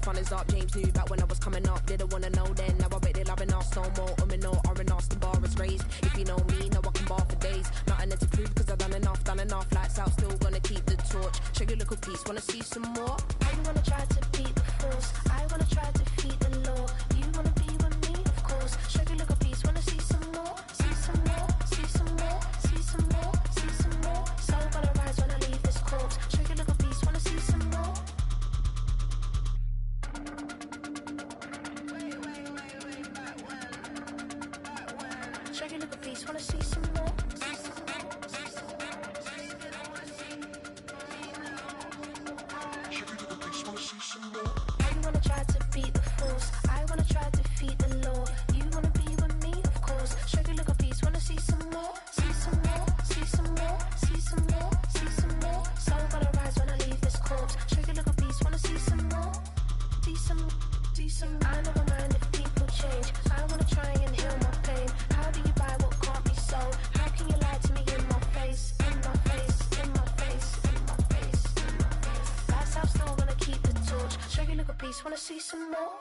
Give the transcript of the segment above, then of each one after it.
fun is up. James knew back when I was coming up. Didn't wanna know then. Now I bet they're loving us no more. No R&Us, the bar is raised. If you know me, now I can bar for days. Nothing to prove cause I've done enough. Lights out, still gonna keep the torch. Show you a little piece, wanna see some more? I wanna try to beat the force. I wanna try to defeat the law. You wanna be with me, of course. Show you a little piece, wanna see some more? See some more, see some more, see some more, see some more. Soul gonna rise when I leave this corpse. Show you a little piece, wanna see some more? Show you a little piece, wanna see some more? I wanna try to beat the force. I wanna try to defeat the law. You wanna be with me, of course. Show you a little piece, wanna see some more? See some more, see some more, see some more, see some more. Soul gonna rise when I leave this corpse. Show you a little piece, wanna see some more? See some, see some. I never mind if people change. I wanna try and heal my pain. How do you buy what can't be sold? How can you lie to me in my face? In my face, in my face, in my face, in my face. That's how I'm still gonna keep the torch. Show you a little piece, wanna see some more?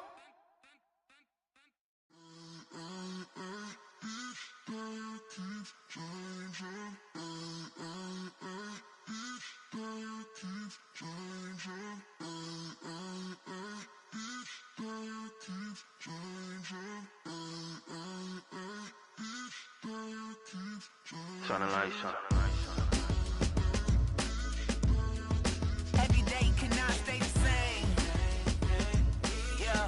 Turn the lights on. Every day cannot stay the same. Yeah.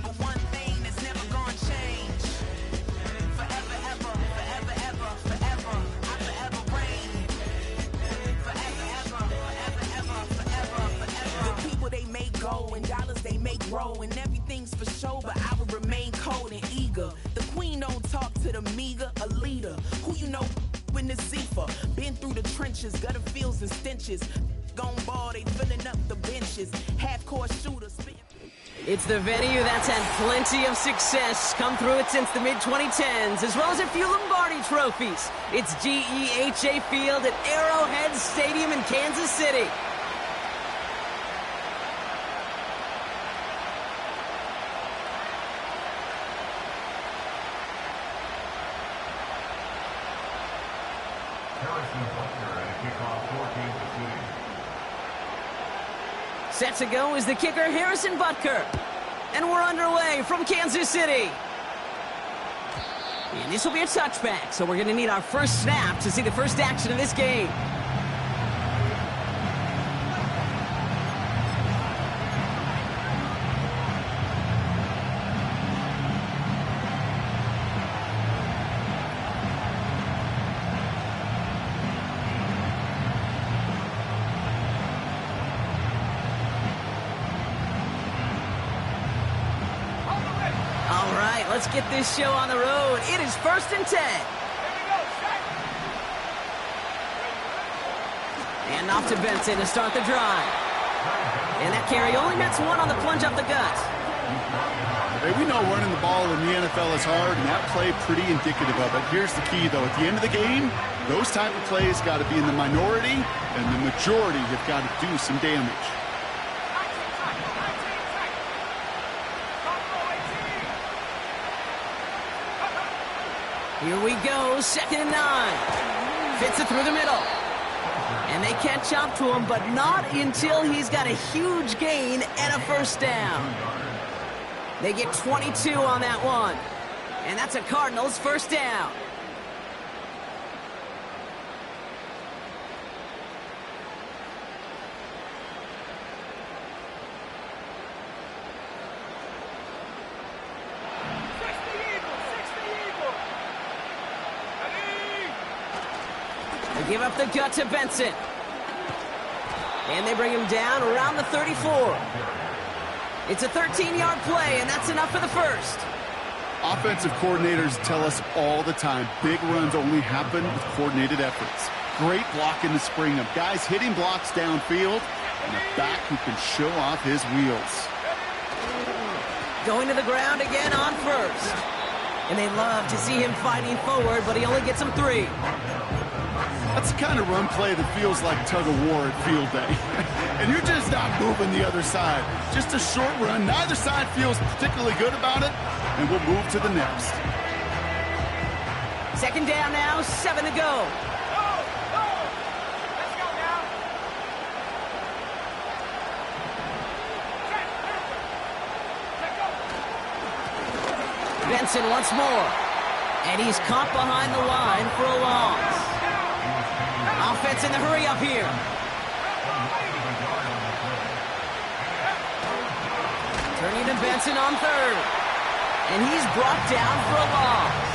But one thing that's never gonna change. Forever, ever, forever, ever, forever. I forever reign. Forever, ever, forever, ever, forever, forever. The people they make go and dollars they make grow. And everything's for show, but I will remain cold and eager. The queen don't talk to the meager, a leader. Who you know in the Zephyr? Been through the trenches, gutter fields and stenches. Gone ball, they filling up the benches. Half-court shooters. It's the venue that's had plenty of success, come through it since the mid-2010s, as well as a few Lombardi trophies. It's GEHA Field at Arrowhead Stadium in Kansas City. Set to go is the kicker, Harrison Butker. And we're underway from Kansas City. And this will be a touchback, so we're going to need our first snap to see the first action of this game. Let's get this show on the road. It is 1st and 10. And off to Benson to start the drive. And that carry only nets one on the plunge up the gut. Hey, we know running the ball in the NFL is hard, and that play pretty indicative of it. Here's the key, though. At the end of the game, those type of plays got to be in the minority, and the majority have got to do some damage. Here we go, 2nd and 9. Fits it through the middle. And they catch up to him, but not until he's got a huge gain and a first down. They get 22 on that one. And that's a Cardinals first down. Give up the gut to Benson. And they bring him down around the 34. It's a 13-yard play, and that's enough for the first. Offensive coordinators tell us all the time, big runs only happen with coordinated efforts. Great blocking to spring them. Guys hitting blocks downfield, and a back who can show off his wheels. Going to the ground again on first. And they love to see him fighting forward, but he only gets them 3. That's the kind of run play that feels like tug-of-war at field day. And you're just not moving the other side. Just a short run. Neither side feels particularly good about it, and we'll move to the next. Second down now, 7 to go. Benson once more. And he's caught behind the line for a loss. Offense in the hurry up here. Turning to Benson on third. And he's brought down for a loss.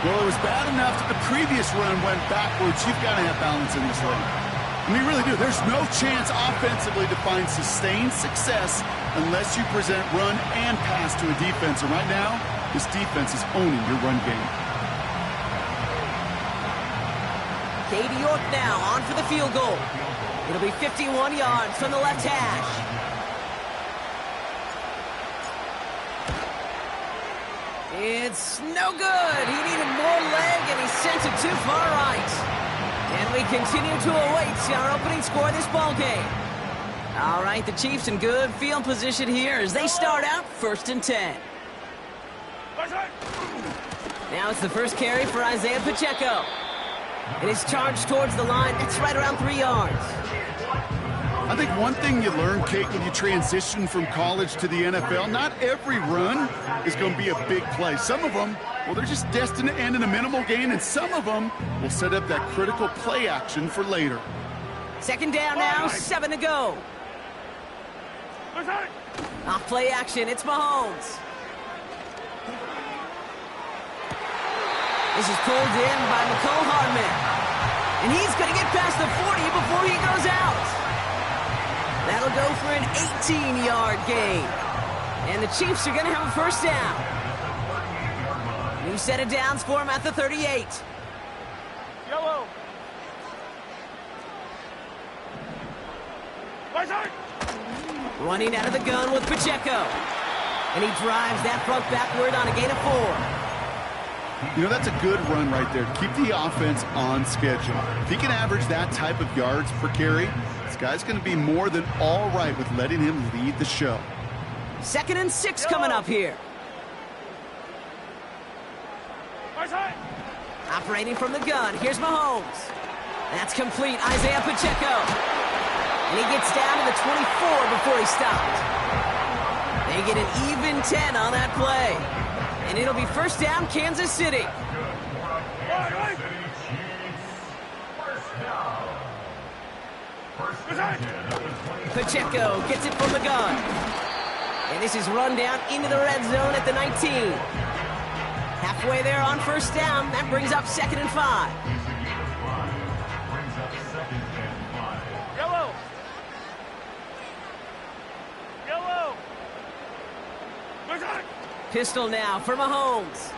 Well, it was bad enough that the previous run went backwards. You've got to have balance in this league. I mean, you really do. There's no chance offensively to find sustained success unless you present run and pass to a defense. And right now, this defense is owning your run game. Katie York now on for the field goal. It'll be 51 yards from the left hash. It's no good. He needed more leg, and he sent it too far right. And we continue to await our opening score of this ball game. All right, the Chiefs in good field position here as they start out 1st and 10. Now it's the first carry for Isaiah Pacheco. And he's charged towards the line. That's right around 3 yards. I think one thing you learn, Kate, when you transition from college to the NFL, not every run is going to be a big play. Some of them, well, they're just destined to end in a minimal gain, and some of them will set up that critical play action for later. Second down now, 7 to go. Off play action, it's Mahomes. This is pulled in by Mecole Hardman. And he's going to get past the 40 before he goes out. That'll go for an 18-yard gain. And the Chiefs are going to have a first down. New set of downs for him at the 38. Yellow. Running out of the gun with Pacheco. And he drives that front backward on a gain of 4. You know, that's a good run right there. Keep the offense on schedule. If he can average that type of yards per carry, this guy's going to be more than all right with letting him lead the show. 2nd and 6 coming up here. Operating from the gun, here's Mahomes. That's complete, Isaiah Pacheco. And he gets down to the 24 before he stopped. They get an even 10 on that play. And it'll be first down, Kansas City. Pacheco gets it from the gun. And this is run down into the red zone at the 19. Halfway there on first down. That brings up 2nd and 5. Yellow. Yellow. Pistol now for Mahomes.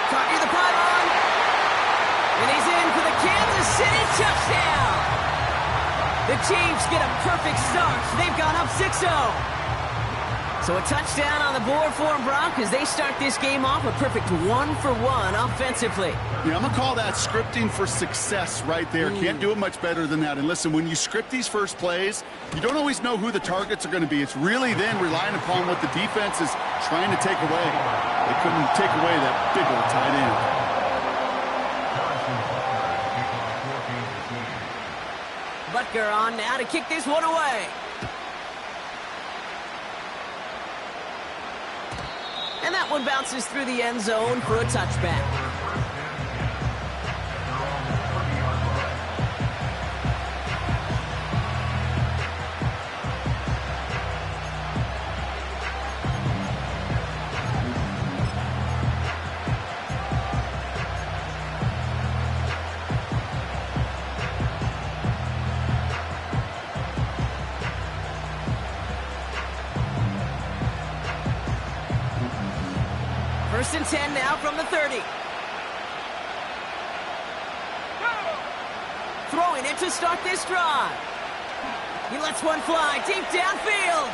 Caught near the pylon. And he's in for the Kansas City touchdown. The Chiefs get a perfect start. They've gone up 6-0. So a touchdown on the board for them, Brock, as they start this game off a perfect 1-for-1 offensively. Yeah, I'm going to call that scripting for success right there. Can't do it much better than that. And listen, when you script these first plays, you don't always know who the targets are going to be. It's really then relying upon what the defense is trying to take away. They couldn't take away that big old tight end. Butker on now to kick this one away. And that one bounces through the end zone for a touchback. First and 10 now from the 30. Throwing it to start this drive. He lets one fly deep downfield.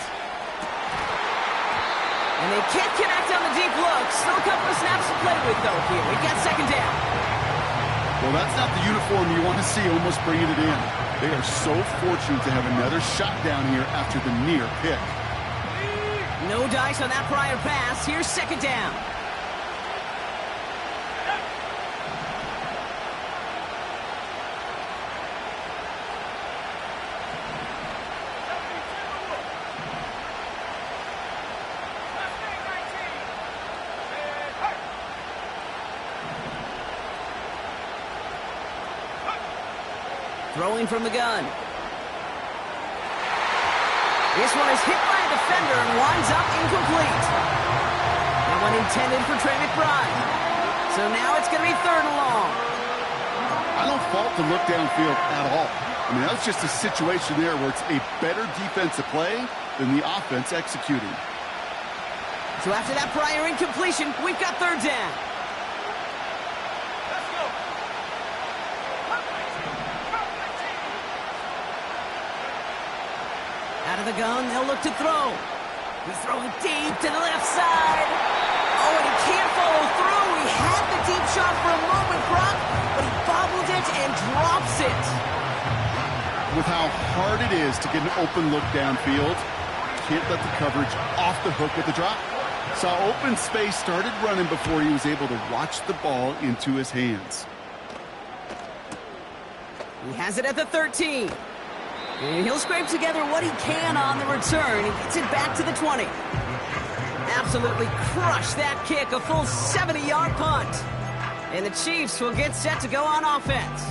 And they can't connect on the deep look. Still a couple of snaps to play with, though, here. We've got second down. Well, that's not the uniform you want to see almost bringing it in. They are so fortunate to have another shot down here after the near pick. No dice on that prior pass. Here's second down. Throwing from the gun. This one is hit by a defender and winds up incomplete. That one intended for Trey McBride. So now it's going to be third and long. I don't fault the look downfield at all. I mean, that was just a situation there where it's a better defensive play than the offense executing. So after that prior incompletion, we've got third down. Out of the gun, they'll look to throw. He's throwing deep to the left side. Oh, and he can't follow through. He had the deep shot for a moment, Brock, but he bobbled it and drops it. With how hard it is to get an open look downfield, can't let the coverage off the hook with the drop. Saw open space, started running before he was able to watch the ball into his hands. He has it at the 13. And he'll scrape together what he can on the return. He gets it back to the 20. Absolutely crushed that kick, a full 70-yard punt. And the Chiefs will get set to go on offense.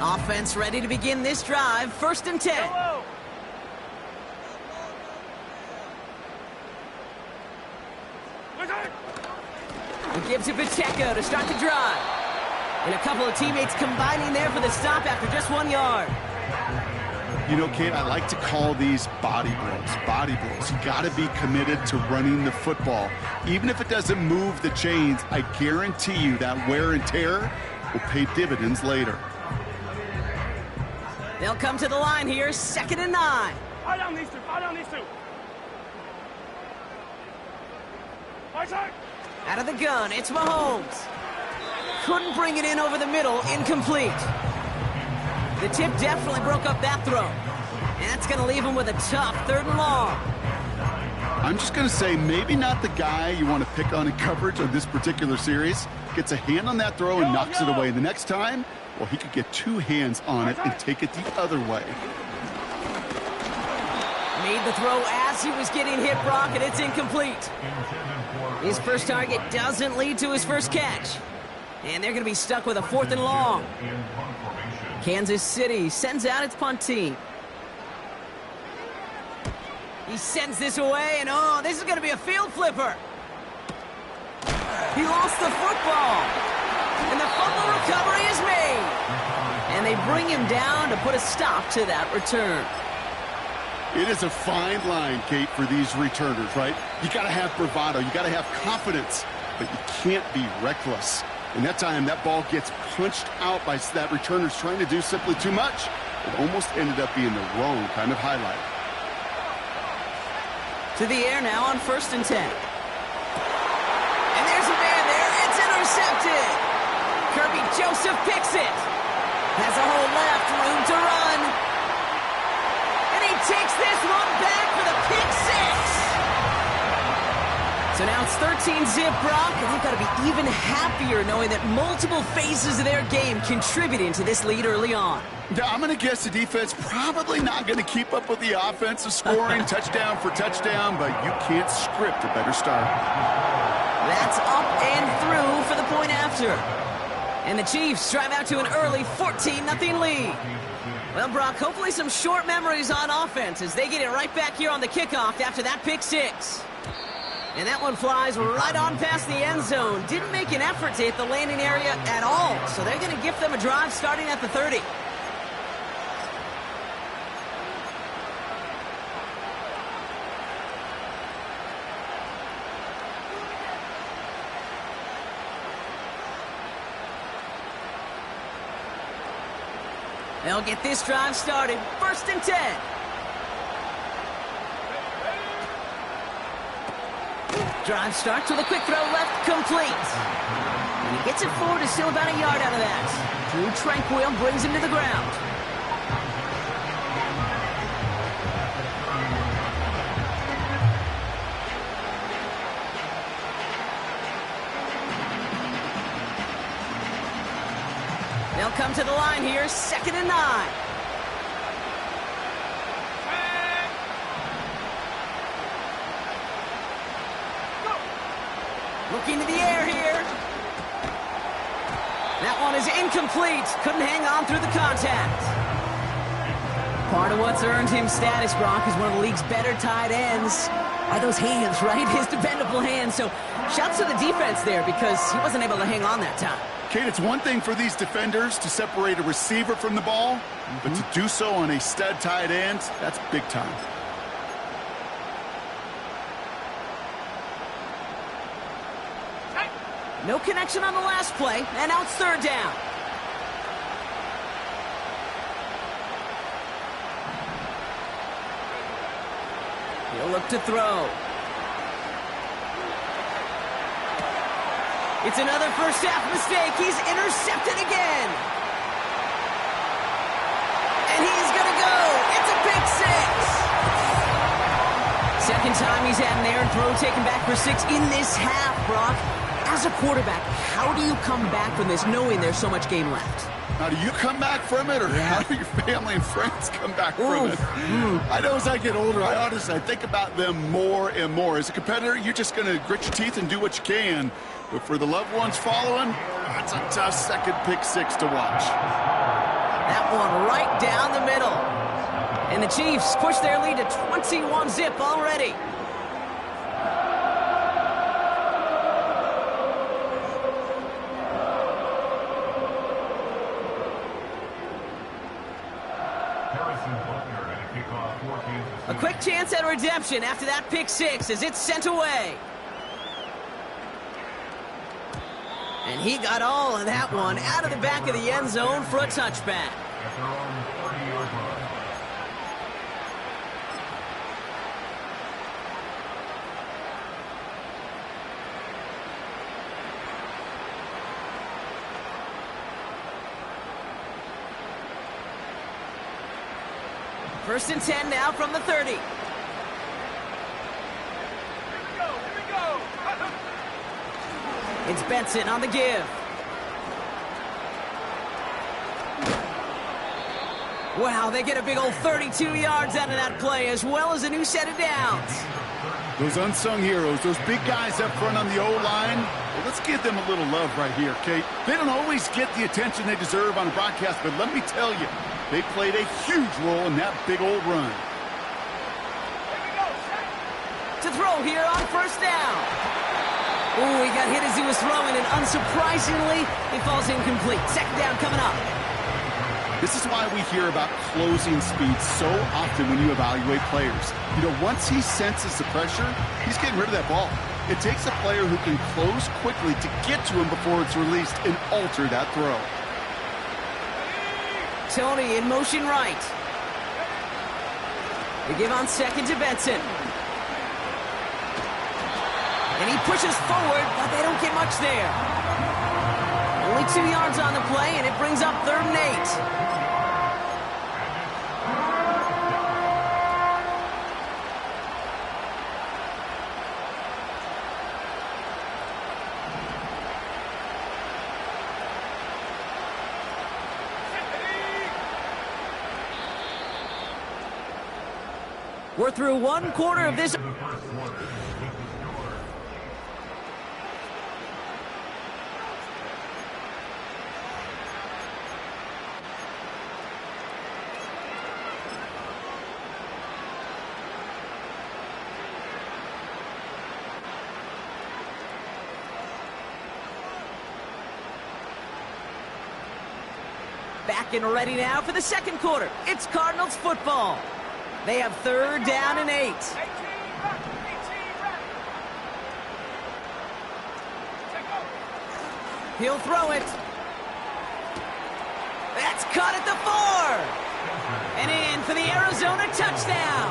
Offense ready to begin this drive, 1st and 10. He gives it Pacheco to start the drive. And a couple of teammates combining there for the stop after just 1 yard. You know, Kate, I like to call these body blows. Body blows. You got to be committed to running the football. Even if it doesn't move the chains, I guarantee you that wear and tear will pay dividends later. They'll come to the line here, 2nd and 9. Fire down these two. Fire down these two. Out of the gun, it's Mahomes. Couldn't bring it in over the middle, incomplete. The tip definitely broke up that throw. And that's going to leave him with a tough 3rd and long. I'm just going to say maybe not the guy you want to pick on in coverage on this particular series. Gets a hand on that throw and knocks it away. The next time, well, he could get 2 hands on it and take it the other way. Made the throw as he was getting hit, Brock, and it's incomplete. His first target doesn't lead to his first catch. And they're going to be stuck with a 4th and long. Kansas City sends out its punt team. He sends this away, and oh, this is going to be a field flipper. He lost the football. And the fumble recovery is made. And they bring him down to put a stop to that return. It is a fine line, Kate, for these returners, right? You got to have bravado. You got to have confidence, but you can't be reckless. And that time, that ball gets punched out by that returner's trying to do simply too much. It almost ended up being the wrong kind of highlight. To the air now on 1st and 10. And there's a man there. It's intercepted. Kirby Joseph picks it. Has a hole left, room to run. And he takes this one back for the pick 6. So now it's 13-zip, Brock, and they've got to be even happier knowing that multiple phases of their game contributing to this lead early on. I'm going to guess the defense probably not going to keep up with the offensive scoring touchdown for touchdown, but you can't script a better start. That's up and through for the point after. And the Chiefs drive out to an early 14-0 lead. Well, Brock, hopefully some short memories on offense as they get it right back here on the kickoff after that pick 6. And that one flies right on past the end zone. Didn't make an effort to hit the landing area at all. So they're going to gift them a drive starting at the 30. They'll get this drive started. 1st and 10. Drive starts with a quick throw left, complete. And he gets it forward, is still about a yard out of that. Drew Tranquill brings him to the ground. They'll come to the line here, 2nd and 9. Looking to the air here. That one is incomplete. Couldn't hang on through the contact. Part of what's earned him status, Gronk, is one of the league's better tight ends. Are those hands, right? His dependable hands. So shouts to the defense there because he wasn't able to hang on that time. Kate, it's one thing for these defenders to separate a receiver from the ball, but to do so on a stud tight end, that's big time. No connection on the last play, and now it's 3rd down. He'll look to throw. It's another first half mistake. He's intercepted again. And he's going to go. It's a pick 6. Second time he's had an errant throw taken back for 6 in this half, Brock. As a quarterback, how do you come back from this knowing there's so much game left? How do you come back from it, or how do your family and friends come back from it? I know as I get older, I think about them more and more. As a competitor, you're just going to grit your teeth and do what you can. But for the loved ones following, it's a tough second pick 6 to watch. That one right down the middle. And the Chiefs push their lead to 21-zip already. A quick chance at redemption after that pick 6 as it's sent away. And he got all of that one out of the back of the end zone for a touchback. First and 10 now from the 30. Here we go. It's Benson on the give. Wow, they get a big old 32 yards out of that play, as well as a new set of downs. Those unsung heroes, those big guys up front on the O-line, well, let's give them a little love right here, Kate. They don't always get the attention they deserve on a broadcast, but let me tell you, they played a huge role in that big old run. To throw here on first down. Ooh, he got hit as he was throwing, and unsurprisingly, he falls incomplete. Second down coming up. This is why we hear about closing speed so often when you evaluate players. You know, once he senses the pressure, he's getting rid of that ball. It takes a player who can close quickly to get to him before it's released and alter that throw. Tony in motion right. They give on second to Benson. And he pushes forward, but they don't get much there. Only 2 yards on the play, and it brings up 3rd and 8. We're through 1 quarter of this. Back and ready now for the second quarter. It's Cardinals football. They have 3rd down and 8. He'll throw it. That's caught at the 4. And in for the Arizona touchdown.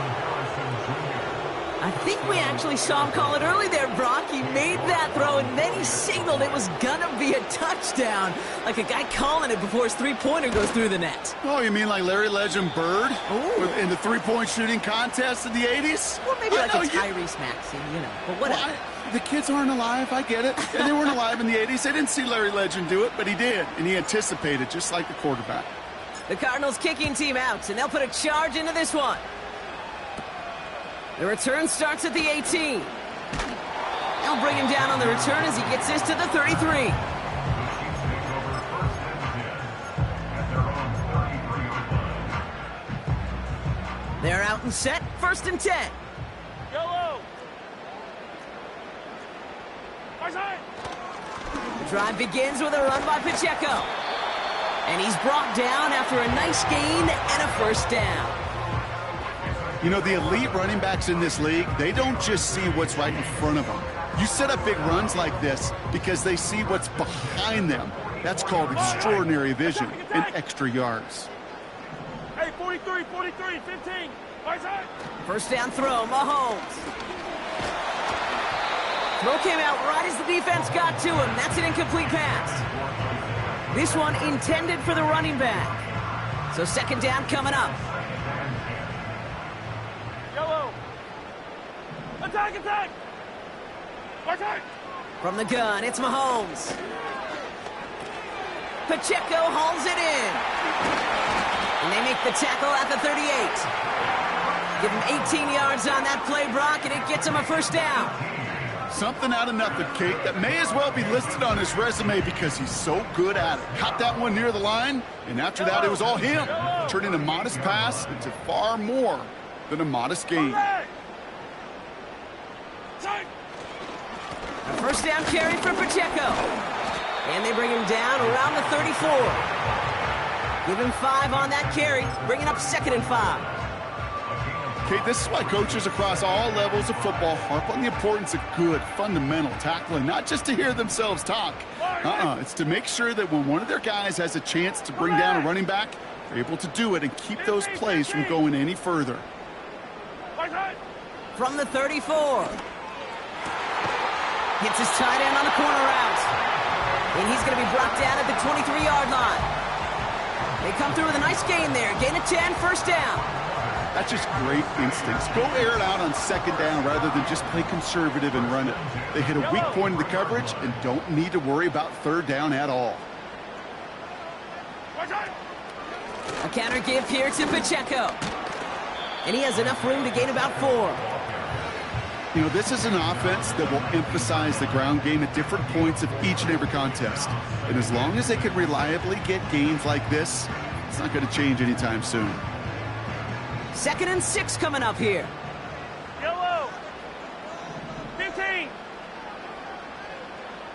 I think we actually saw him call it early there, Brock. He made that throw, and then he signaled it was gonna be a touchdown. Like a guy calling it before his three-pointer goes through the net. Oh, you mean like Larry Legend Bird Ooh. in the three-point shooting contest in the 80s? Well, maybe like No, a Tyrese Maxey, you know, but whatever. Well, the kids aren't alive, I get it. And they weren't alive in the 80s. They didn't see Larry Legend do it, but he did, and he anticipated, just like the quarterback. The Cardinals kicking team out, and they'll put a charge into this one. The return starts at the 18. They'll bring him down on the return as he gets this to the 33. They're out and set, 1st and 10. Yellow. The drive begins with a run by Pacheco. And he's brought down after a nice gain and a 1st down. You know, the elite running backs in this league, they don't just see what's right in front of them. You set up big runs like this because they see what's behind them. That's called extraordinary vision and extra yards. Hey, 43, 43, 15. Right side. 1st down throw, Mahomes. Throw came out right as the defense got to him. That's an incomplete pass. This one intended for the running back. So 2nd down coming up. Yellow. Attack, attack. Right side. From the gun, it's Mahomes. Pacheco hauls it in. And they make the tackle at the 38. Give him 18 yards on that play, Brock, and it gets him a 1st down. Something out of nothing, Kate, that may as well be listed on his resume because he's so good at it. Caught that one near the line, and after that, it was all him, turning a modest pass into far more than a modest gain. A 1st down carry for Pacheco. And they bring him down around the 34. Give him 5 on that carry, bringing up 2nd and 5. Okay, this is why coaches across all levels of football harp on the importance of good, fundamental tackling, not just to hear themselves talk. It's to make sure that when one of their guys has a chance to bring down a running back, they're able to do it and keep those plays from going any further. From the 34. Hits his tight end on the corner route. And he's going to be brought down at the 23-yard line. They come through with a nice gain there. Gain of 10, 1st down. That's just great instincts. Go air it out on 2nd down rather than just play conservative and run it. They hit a weak point in the coverage and don't need to worry about 3rd down at all. A counter give here to Pacheco. And he has enough room to gain about 4. You know, this is an offense that will emphasize the ground game at different points of each and every contest. And as long as they can reliably get gains like this, it's not going to change anytime soon. 2nd and 6 coming up here. Yellow. 15.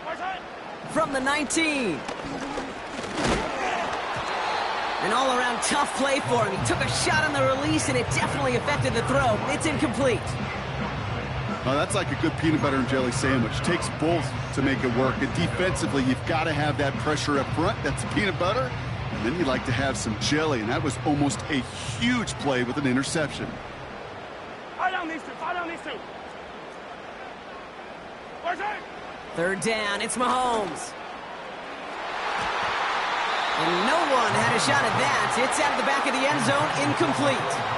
Right side. From the 19. An all-around tough play for him. He took a shot on the release, and it definitely affected the throw. It's incomplete. Oh, that's like a good peanut butter and jelly sandwich. Takes both to make it work. And defensively, you've got to have that pressure up front. That's peanut butter. And then you like to have some jelly. And that was almost a huge play with an interception. Fire down these two. Fire down these two. Right side. 3rd down. It's Mahomes. And no one had a shot at that. It's out of the back of the end zone. Incomplete.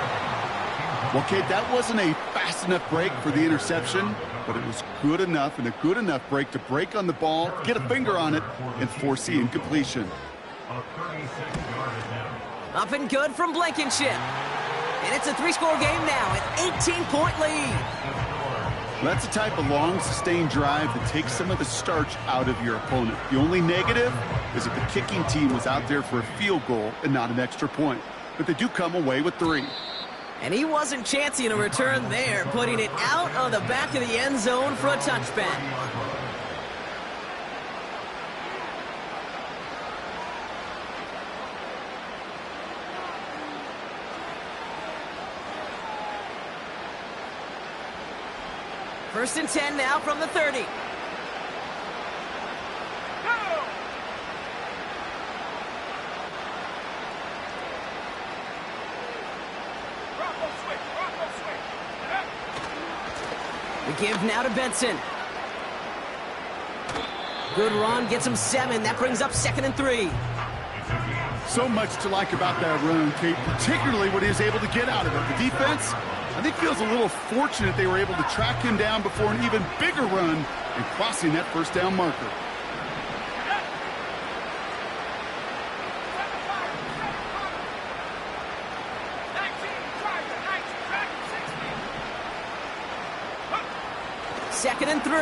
Well, Kate, that wasn't a fast enough break for the interception, but it was good enough and a good enough break to break on the ball, get a finger on it, and force the incompletion. Up and good from Blankenship. And it's a 3-score game now, an 18-point lead. That's the type of long, sustained drive that takes some of the starch out of your opponent. The only negative is if the kicking team was out there for a field goal and not an extra point. But they do come away with 3. And he wasn't chancing a return there, putting it out of the back of the end zone for a touchback. First and 10 now from the 30. The give now to Benson. Good run, gets him 7. That brings up 2nd and 3. So much to like about that run, Kate, particularly what he was able to get out of it. The defense, I think, feels a little fortunate they were able to track him down before an even bigger run and crossing that first down marker. Second and 3.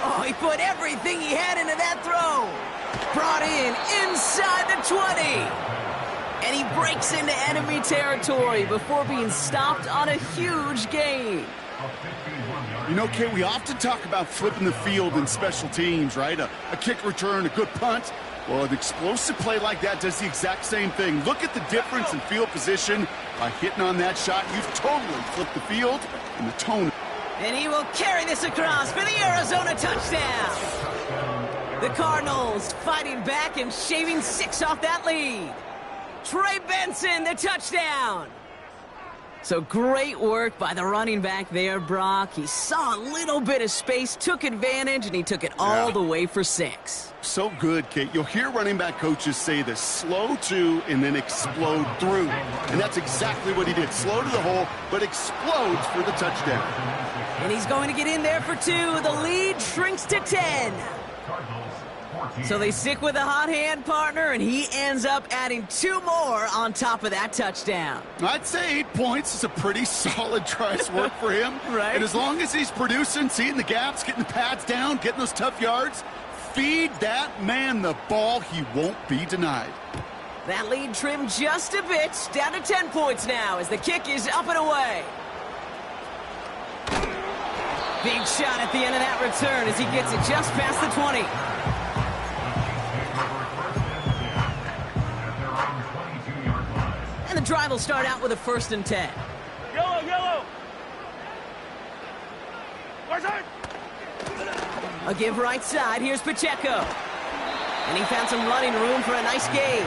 Oh, he put everything he had into that throw. Brought in inside the 20. And he breaks into enemy territory before being stopped on a huge gain. You know, Kate, we often talk about flipping the field in special teams, right? A kick return, a good punt. Well, an explosive play like that does the exact same thing. Look at the difference in field position. By hitting on that shot, you've totally flipped the field and the tone. And he will carry this across for the Arizona touchdown. The Cardinals fighting back and shaving 6 off that lead. Trey Benson, the touchdown. So great work by the running back there, Brock. He saw a little bit of space, took advantage, and he took it all the way for 6. So good, Kate. You'll hear running back coaches say this: slow to and then explode through. And that's exactly what he did. Slow to the hole, but explodes for the touchdown. And he's going to get in there for 2. The lead shrinks to 10. So they stick with the hot hand partner, and he ends up adding 2 more on top of that touchdown. I'd say 8 points is a pretty solid try's work for him. Right. And as long as he's producing, seeing the gaps, getting the pads down, getting those tough yards, feed that man the ball. He won't be denied. That lead trimmed just a bit, down to 10 points now as the kick is up and away. Big shot at the end of that return as he gets it just past the 20. And the drive will start out with a 1st and 10. Yellow, yellow. A give right side. Here's Pacheco. And he found some running room for a nice gain.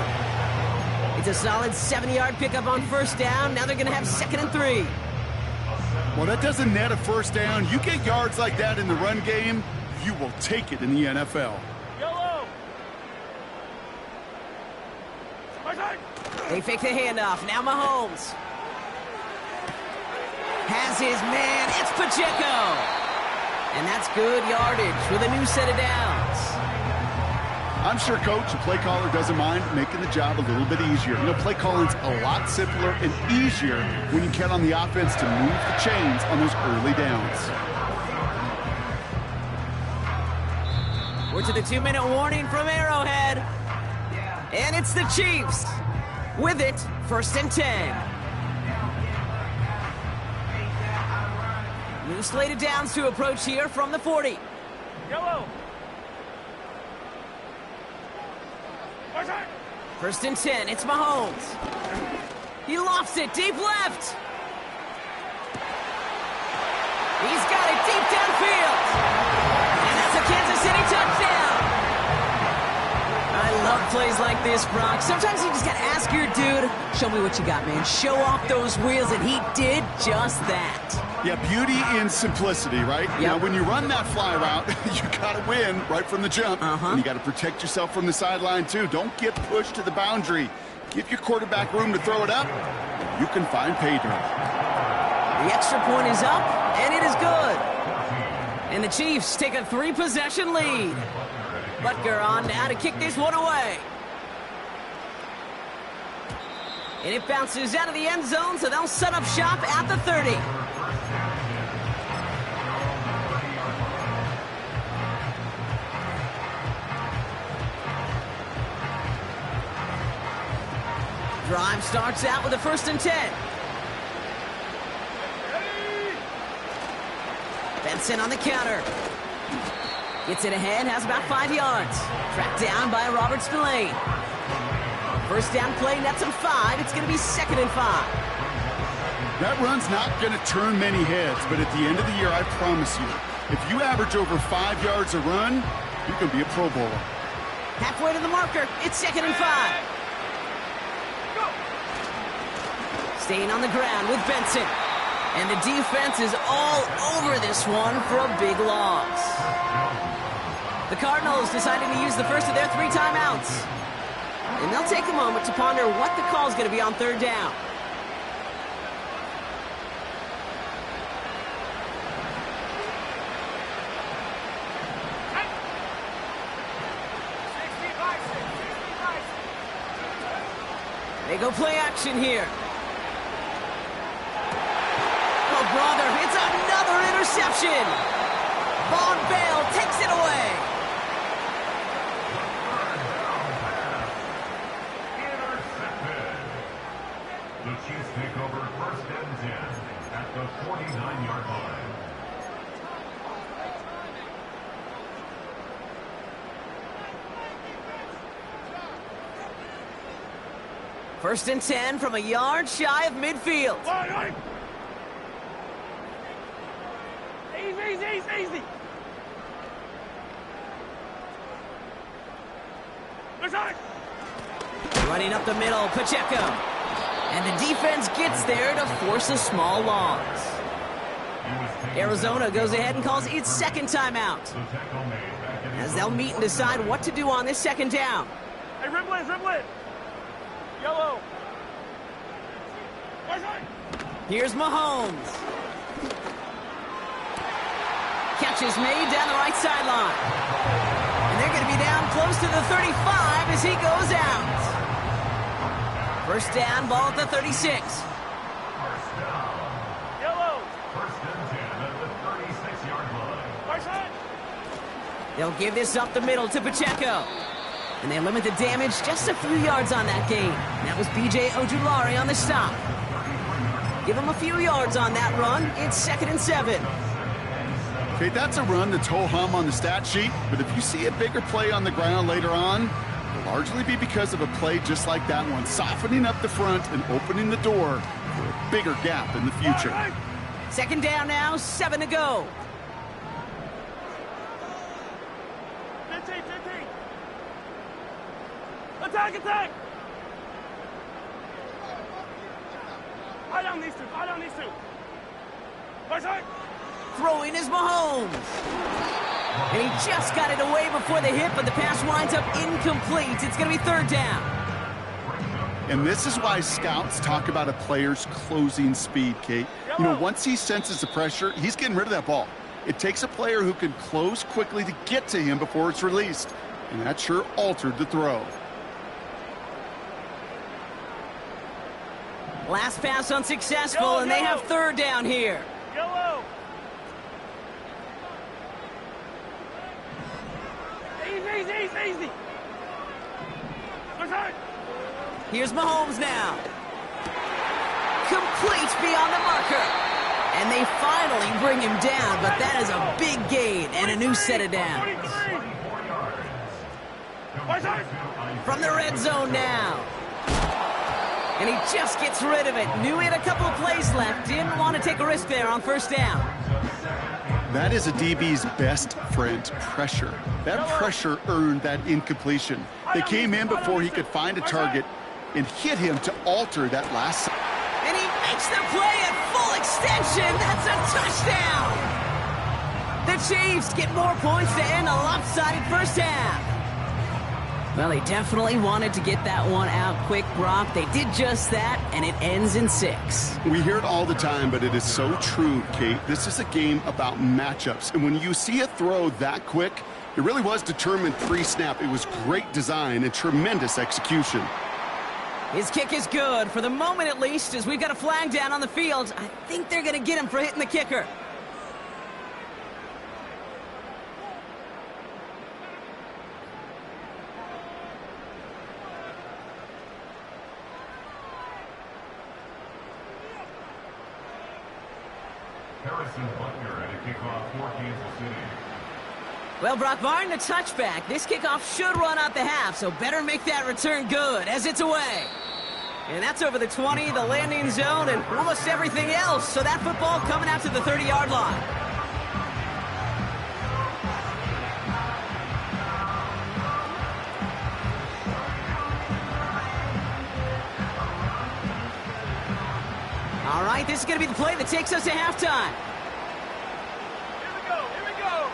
It's a solid 70-yard pickup on 1st down. Now they're going to have 2nd and 3. Well, that doesn't net a 1st down. You get yards like that in the run game, you will take it in the NFL. Yellow. They fake the handoff. Now Mahomes has his man. It's Pacheco. And that's good yardage with a new set of downs. I'm sure coach and play caller doesn't mind making the job a little bit easier. You know, play calling's a lot simpler and easier when you count on the offense to move the chains on those early downs. We're to the 2-minute warning from Arrowhead. And it's the Chiefs. With it, 1st and 10. New slated downs to approach here from the 40. Yellow. 1st and 10, it's Mahomes. He lofts it deep left. He's got it deep downfield. And that's a Kansas City touchdown. I love plays like this, Brock. Sometimes you just got to ask your dude, show me what you got, man. Show off those wheels, and he did just that. Yeah, beauty in simplicity, right? Yep. Now, when you run that fly route, you got to win right from the jump. And you got to protect yourself from the sideline, too. Don't get pushed to the boundary. Give your quarterback room to throw it up. You can find pay dirt. The extra point is up, and it is good. And the Chiefs take a 3-possession lead. Butker on now to kick this one away. And it bounces out of the end zone, so they'll set up shop at the 30. Drive starts out with a 1st and 10. Benson on the counter. Gets it ahead, has about 5 yards. Tracked down by Robert Spillane. 1st down play, nets him 5. It's going to be 2nd and 5. That run's not going to turn many heads, but at the end of the year, I promise you, if you average over 5 yards a run, you can be a Pro Bowler. Halfway to the marker, it's 2nd and 5. Staying on the ground with Benson. And the defense is all over this one for a big loss. The Cardinals deciding to use the first of their 3 timeouts. And they'll take a moment to ponder what the call is going to be on third down. They go play action here. Oh, brother, it's another interception. Von Bell takes it away. The Chiefs take over 1st and 10 at the 49-yard line. First and 10 from a yard shy of midfield. Easy. Running up the middle, Pacheco. And the defense gets there to force a small loss. Arizona goes ahead and calls its second timeout, as they'll meet and decide what to do on this second down. Hey, dribble in. Yellow. Here's Mahomes. Catch is made down the right sideline. And they're going to be down close to the 35 as he goes out. First down, ball at the 36. Yellow. 1st and 10 at the 36-yard line. They'll give this up the middle to Pacheco. And they limit the damage just a few yards on that gain. That was B.J. Ojulari on the stop. Give him a few yards on that run. It's 2nd and 7. Okay, that's a run that's ho-hum on the stat sheet, but if you see a bigger play on the ground later on, it'll largely be because of a play just like that one, softening up the front and opening the door for a bigger gap in the future. Second down now, 7 to go. 15. Attack! I don't need to. Throwing is Mahomes. And he just got it away before the hit, but the pass winds up incomplete. It's going to be third down. And this is why scouts talk about a player's closing speed, Kate. You know, once he senses the pressure, he's getting rid of that ball. It takes a player who can close quickly to get to him before it's released. And that sure altered the throw. Last pass unsuccessful, and they have third down here. Yellow. Easy. Here's Mahomes now. Complete beyond the marker. And they finally bring him down, but that is a big gain and a new set of downs. From the red zone now. And he just gets rid of it. Knew he had a couple of plays left. Didn't want to take a risk there on first down. That is a DB's best friend, pressure. That pressure earned that incompletion. They came in before he could find a target and hit him to alter that last. And he makes the play at full extension. That's a touchdown. The Chiefs get more points to end a lopsided first half. Well, they definitely wanted to get that one out quick, Brock. They did just that, and it ends in 6. We hear it all the time, but it is so true, Kate. This is a game about matchups. And when you see a throw that quick, it really was determined pre-snap. It was great design and tremendous execution. His kick is good, for the moment at least, as we've got a flag down on the field. I think they're going to get him for hitting the kicker. Harrison Butker at a kickoff for Kansas City. Well, Brock, barring the touchback, this kickoff should run out the half, so better make that return good as it's away. And that's over the 20, the landing zone, and almost everything else. So that football coming out to the 30-yard line. All right, this is going to be the play that takes us to halftime. Here we go, here we go.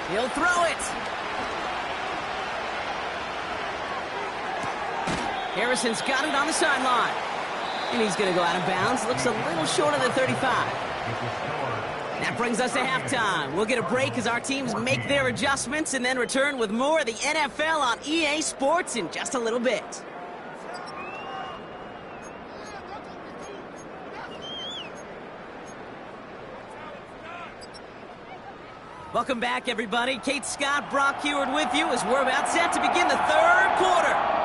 He'll throw it. Harrison's got it on the sideline. And he's going to go out of bounds. Looks a little short of the 35. That brings us to halftime. We'll get a break as our teams make their adjustments and then return with more of the NFL on EA Sports in just a little bit. Welcome back, everybody. Kate Scott, Brock Heward with you as we're about set to begin the third quarter.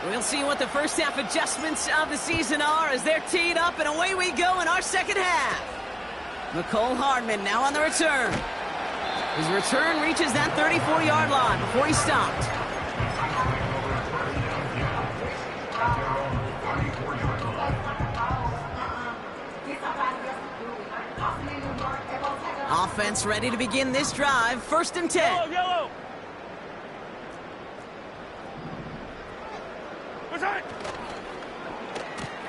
We'll see what the first half adjustments of the season are as they're teed up, and away we go in our second half. Mecole Hardman now on the return. His return reaches that 34-yard line before he stopped. Offense ready to begin this drive. 1st and 10. Yellow, yellow.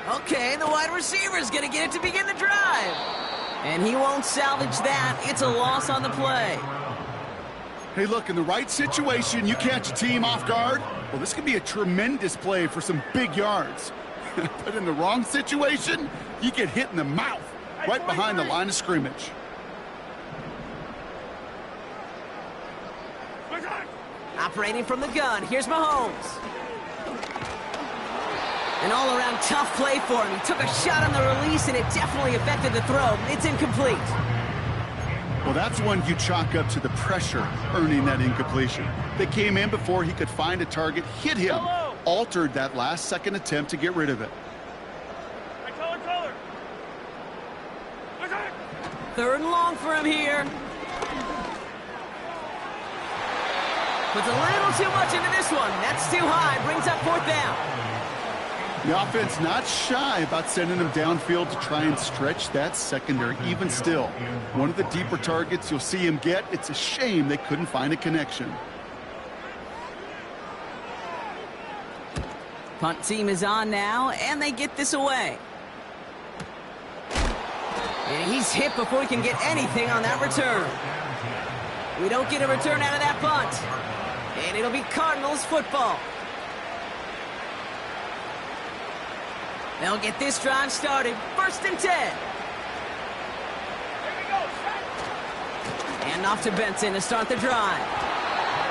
Okay, the wide receiver's going to get it to begin the drive. And he won't salvage that. It's a loss on the play. Hey, look, in the right situation, you catch a team off guard. Well, this could be a tremendous play for some big yards. But in the wrong situation, you get hit in the mouth right behind the line of scrimmage. Operating from the gun, here's Mahomes. An all-around tough play for him. He took a shot on the release, and it definitely affected the throw. It's incomplete. Well, that's one you chalk up to the pressure earning that incompletion. They came in before he could find a target, hit him, altered that last-second attempt to get rid of it. Color. 3rd and long for him here. Puts a little too much into this one. That's too high. Brings up 4th down. The offense not shy about sending them downfield to try and stretch that secondary. Even still, one of the deeper targets you'll see him get. It's a shame they couldn't find a connection. Punt team is on now, and they get this away. And he's hit before he can get anything on that return. We don't get a return out of that punt. And it'll be Cardinals football. They'll get this drive started. 1st and 10. And off to Benson to start the drive.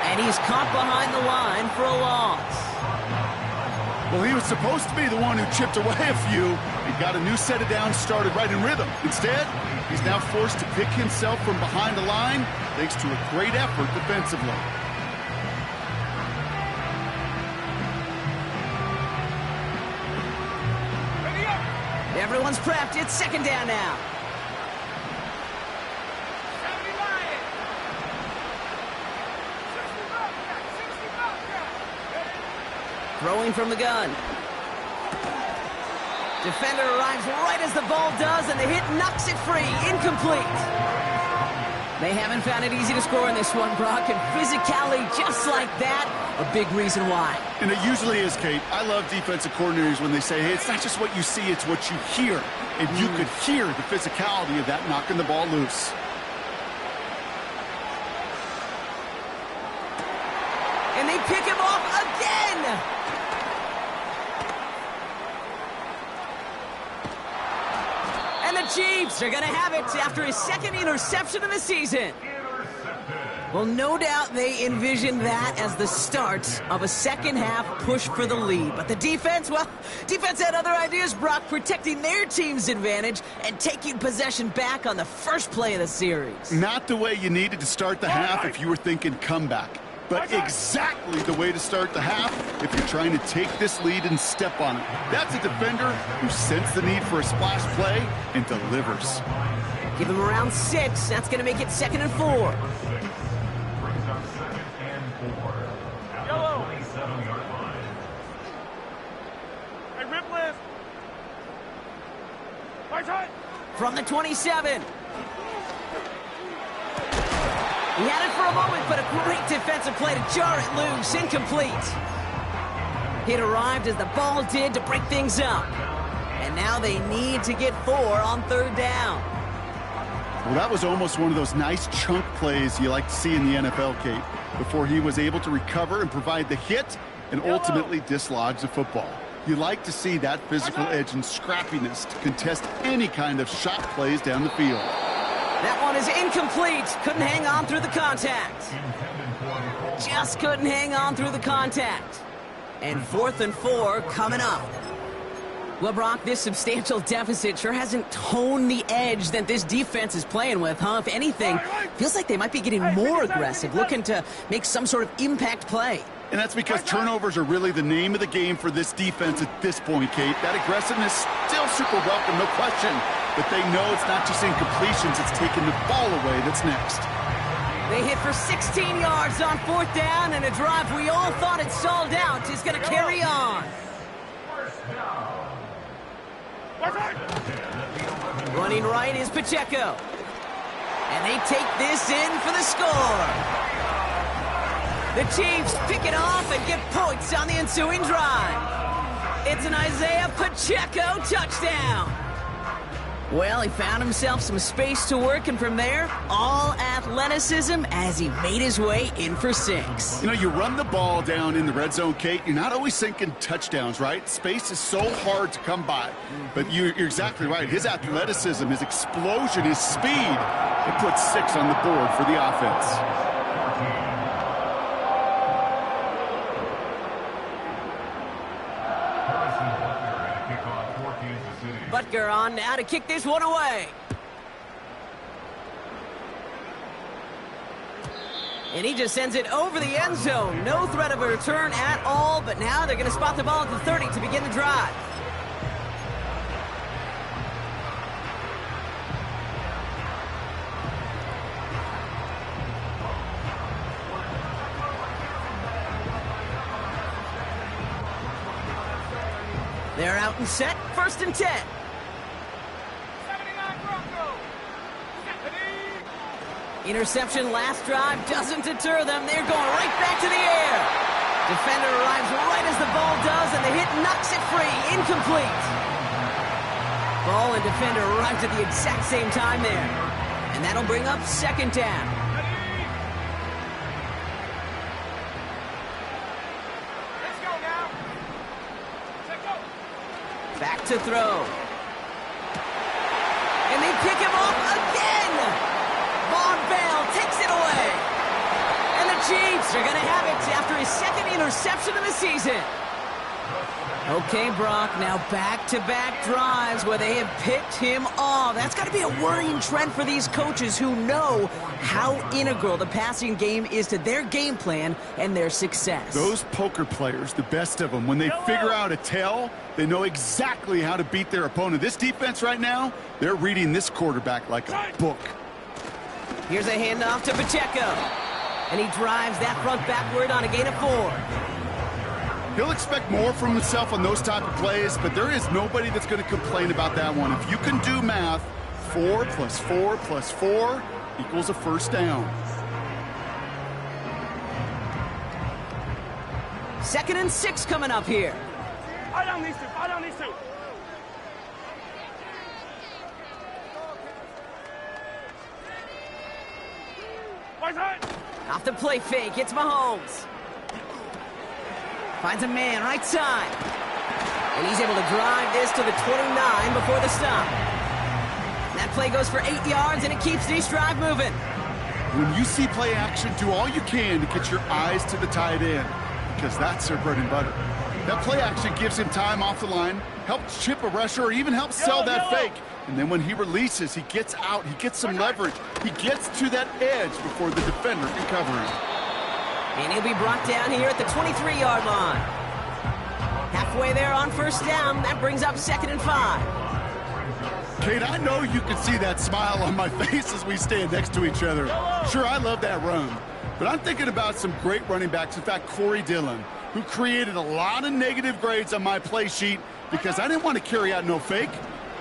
And he's caught behind the line for a loss. Well, he was supposed to be the one who chipped away a few. He got a new set of downs started right in rhythm. Instead, he's now forced to pick himself from behind the line thanks to a great effort defensively. Everyone's prepped. It's 2nd down now. Throwing from the gun. Defender arrives right as the ball does, and the hit knocks it free. Incomplete. They haven't found it easy to score in this one, Brock, and physicality just like that, a big reason why. And it usually is, Kate. I love defensive coordinators when they say, hey, it's not just what you see, it's what you hear. And you could hear the physicality of that knocking the ball loose. And they pick him off again. And the Chiefs are going to have it after his 2nd interception of the season. Well, no doubt they envisioned that as the start of a second-half push for the lead. But the defense, well, defense had other ideas, Brock, protecting their team's advantage and taking possession back on the first play of the series. Not the way you needed to start the half if you were thinking comeback. But exactly the way to start the half if you're trying to take this lead and step on it. That's a defender who sensed the need for a splash play and delivers. Give him around 6. That's going to make it 2nd and 4. Brings up 2nd and 4. At the 27-yard line. Hey, rip list. Right. From the 27. He had it for a moment, but a great defensive play to jar it loose. Incomplete. It arrived as the ball did to break things up. And now they need to get 4 on 3rd down. Well, that was almost one of those nice chunk plays you like to see in the NFL, Kate, before he was able to recover and provide the hit and ultimately dislodge the football. You like to see that physical edge and scrappiness to contest any kind of shot plays down the field. That one is incomplete. Couldn't hang on through the contact. Just couldn't hang on through the contact. And 4th and 4 coming up. Well, Brock, this substantial deficit sure hasn't toned the edge that this defense is playing with, huh? If anything, feels like they might be getting more aggressive, looking to make some sort of impact play. And that's because turnovers are really the name of the game for this defense at this point, Kate. That aggressiveness still super welcome, no question. But they know it's not just incompletions, it's taking the ball away that's next. They hit for 16 yards on 4th down, and a drive we all thought had stalled out is going to carry on. Running right is Pacheco. And they take this in for the score. The Chiefs pick it off and get points on the ensuing drive. It's an Isaiah Pacheco touchdown. Well, he found himself some space to work, and from there, all athleticism as he made his way in for 6. You know, you run the ball down in the red zone, Kate, you're not always thinking touchdowns, right? Space is so hard to come by. But you're exactly right. His athleticism, his explosion, his speed, it puts 6 on the board for the offense. Butker on now to kick this one away. And he just sends it over the end zone. No threat of a return at all, but now they're going to spot the ball at the 30 to begin the drive. They're out and set, 1st and 10. Interception last drive doesn't deter them. They're going right back to the air. Defender arrives right as the ball does, and the hit knocks it free. Incomplete. Ball and defender arrived at the exact same time there. And that'll bring up 2nd down. Back to throw. And they pick him off again. Von Bell takes it away. And the Chiefs are going to have it after his 2nd interception of the season. Okay, Brock, now back-to-back drives where they have picked him off. That's got to be a worrying trend for these coaches who know how integral the passing game is to their game plan and their success. Those poker players, the best of them, when they figure out a tell, they know exactly how to beat their opponent. This defense right now, they're reading this quarterback like a book. Here's a handoff to Pacheco. And he drives that front backward on a gain of 4. He'll expect more from himself on those type of plays, but there is nobody that's going to complain about that one. If you can do math, 4 plus 4 plus 4 equals a 1st down. 2nd and 6 coming up here. Fire down these two. Fire down these two. Off the play fake, it's Mahomes. Finds a man right side. And he's able to drive this to the 29 before the stop. That play goes for 8 yards, and it keeps this drive moving. When you see play action, do all you can to get your eyes to the tight end, because that's their bread and butter. That play action gives him time off the line, helps chip a rusher, or even helps sell that fake. And then when he releases, he gets out, he gets some leverage. He gets to that edge before the defender can cover him. And he'll be brought down here at the 23-yard line. Halfway there on 1st down, that brings up 2nd and 5. Kate, I know you can see that smile on my face as we stand next to each other. Sure, I love that run. But I'm thinking about some great running backs. In fact, Corey Dillon, who created a lot of negative grades on my play sheet because I didn't want to carry out no fake.